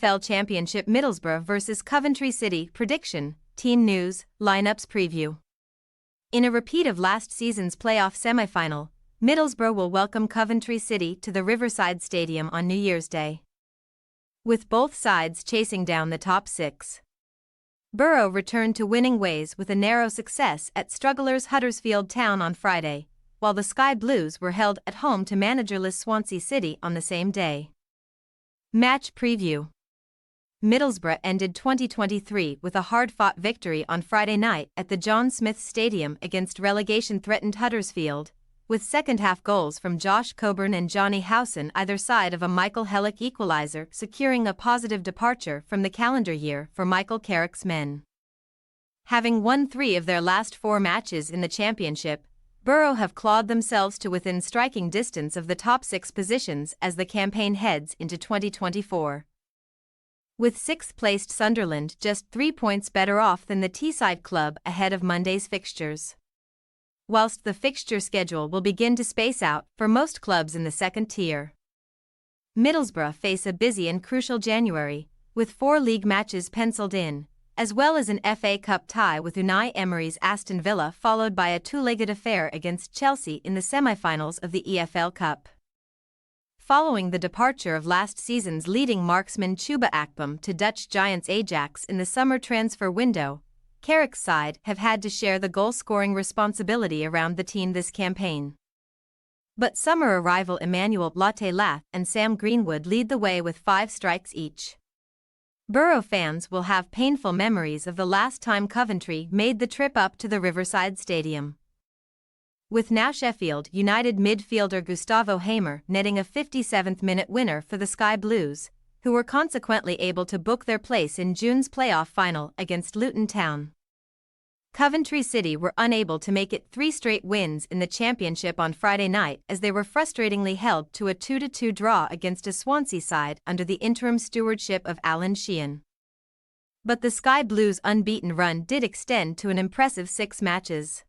EFL Championship Middlesbrough vs Coventry City prediction, team news, lineups preview. In a repeat of last season's playoff semi-final, Middlesbrough will welcome Coventry City to the Riverside Stadium on New Year's Day, with both sides chasing down the top six. Borough returned to winning ways with a narrow success at strugglers Huddersfield Town on Friday, while the Sky Blues were held at home to managerless Swansea City on the same day. Match preview. Middlesbrough ended 2023 with a hard-fought victory on Friday night at the John Smith Stadium against relegation-threatened Huddersfield, with second-half goals from Josh Coburn and Johnny Howson either side of a Michael Hellick equaliser, securing a positive departure from the calendar year for Michael Carrick's men. Having won 3 of their last 4 matches in the Championship, Borough have clawed themselves to within striking distance of the top 6 positions as the campaign heads into 2024. With 6th-placed Sunderland just 3 points better off than the Teesside club ahead of Monday's fixtures. Whilst the fixture schedule will begin to space out for most clubs in the second tier, Middlesbrough face a busy and crucial January, with 4 league matches penciled in, as well as an FA Cup tie with Unai Emery's Aston Villa, followed by a 2-legged affair against Chelsea in the semi-finals of the EFL Cup. Following the departure of last season's leading marksman Chuba Akpom to Dutch giants Ajax in the summer transfer window, Carrick's side have had to share the goal-scoring responsibility around the team this campaign. But summer arrival Emmanuel Latte-Lath and Sam Greenwood lead the way with 5 strikes each. Borough fans will have painful memories of the last time Coventry made the trip up to the Riverside Stadium, with now Sheffield United midfielder Gustavo Hamer netting a 57th-minute winner for the Sky Blues, who were consequently able to book their place in June's playoff final against Luton Town. Coventry City were unable to make it 3 straight wins in the Championship on Friday night as they were frustratingly held to a 2-2 draw against a Swansea side under the interim stewardship of Alan Sheehan. But the Sky Blues' unbeaten run did extend to an impressive 6 matches.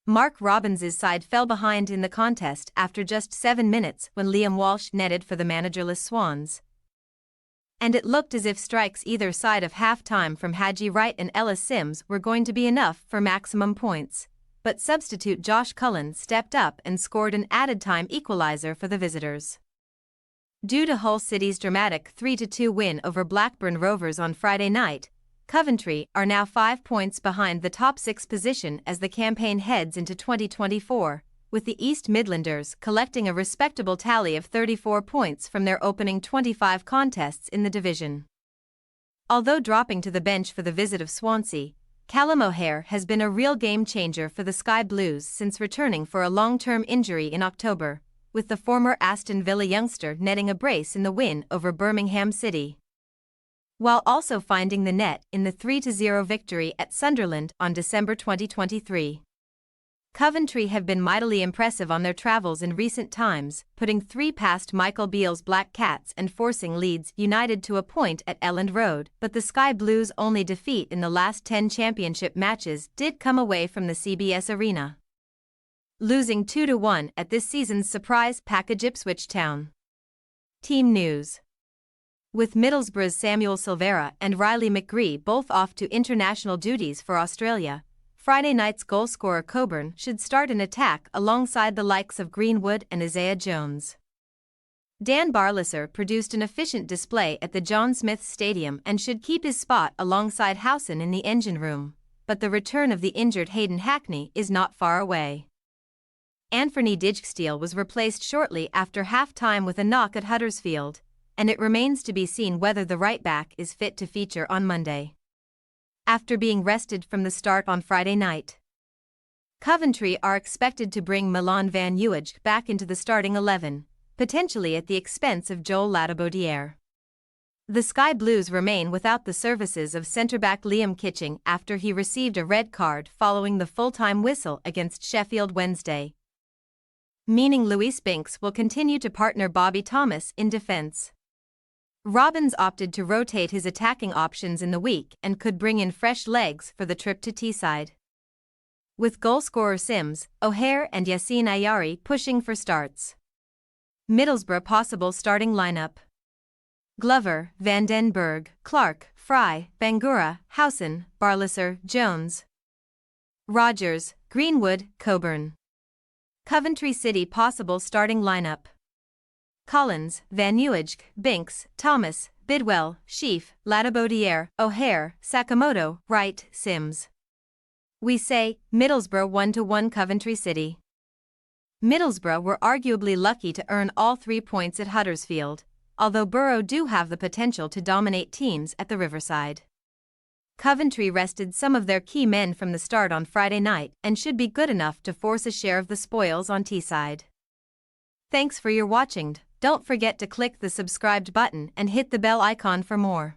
Mark Robbins's side fell behind in the contest after just 7 minutes when Liam Walsh netted for the managerless Swans, and it looked as if strikes either side of half-time from Haji Wright and Ellis Sims were going to be enough for maximum points, but substitute Josh Cullen stepped up and scored an added-time equaliser for the visitors. Due to Hull City's dramatic 3-2 win over Blackburn Rovers on Friday night, Coventry are now 5 points behind the top 6 position as the campaign heads into 2024, with the East Midlanders collecting a respectable tally of 34 points from their opening 25 contests in the division. Although dropping to the bench for the visit of Swansea, Callum O'Hare has been a real game-changer for the Sky Blues since returning for a long-term injury in October, with the former Aston Villa youngster netting a brace in the win over Birmingham City, while also finding the net in the 3-0 victory at Sunderland on December 2023. Coventry have been mightily impressive on their travels in recent times, putting 3 past Michael Beale's Black Cats and forcing Leeds United to a point at Elland Road, but the Sky Blues' only defeat in the last 10 championship matches did come away from the CBS Arena, losing 2-1 at this season's surprise package Ipswich Town. Team news. With Middlesbrough's Samuel Silvera and Riley McGree both off to international duties for Australia, Friday night's goalscorer Coburn should start an attack alongside the likes of Greenwood and Isaiah Jones. Dan Barlaser produced an efficient display at the John Smith Stadium and should keep his spot alongside Howson in the engine room, but the return of the injured Hayden Hackney is not far away. Anthony Dijksteel was replaced shortly after half-time with a knock at Huddersfield, and it remains to be seen whether the right-back is fit to feature on Monday, after being rested from the start on Friday night. Coventry are expected to bring Milan van Uwijk back into the starting 11, potentially at the expense of Joel Ladabodiere. The Sky Blues remain without the services of centre-back Liam Kitching after he received a red card following the full-time whistle against Sheffield Wednesday, meaning Luis Binks will continue to partner Bobby Thomas in defence. Robbins opted to rotate his attacking options in the week and could bring in fresh legs for the trip to Teesside, with goalscorer Sims, O'Hare and Yassine Ayari pushing for starts. Middlesbrough possible starting lineup. Glover, Van den Berg, Clark, Fry, Bangura, Howson, Barlaser, Jones. Rogers, Greenwood, Coburn. Coventry City possible starting lineup. Collins, Van Nieuweghe, Binks, Thomas, Bidwell, Sheaf, Ladabodiere, O'Hare, Sakamoto, Wright, Sims. We say, Middlesbrough 1-1 Coventry City. Middlesbrough were arguably lucky to earn all 3 points at Huddersfield, although Borough do have the potential to dominate teams at the Riverside. Coventry rested some of their key men from the start on Friday night and should be good enough to force a share of the spoils on Teesside. Thanks for your watching. Don't forget to click the subscribed button and hit the bell icon for more.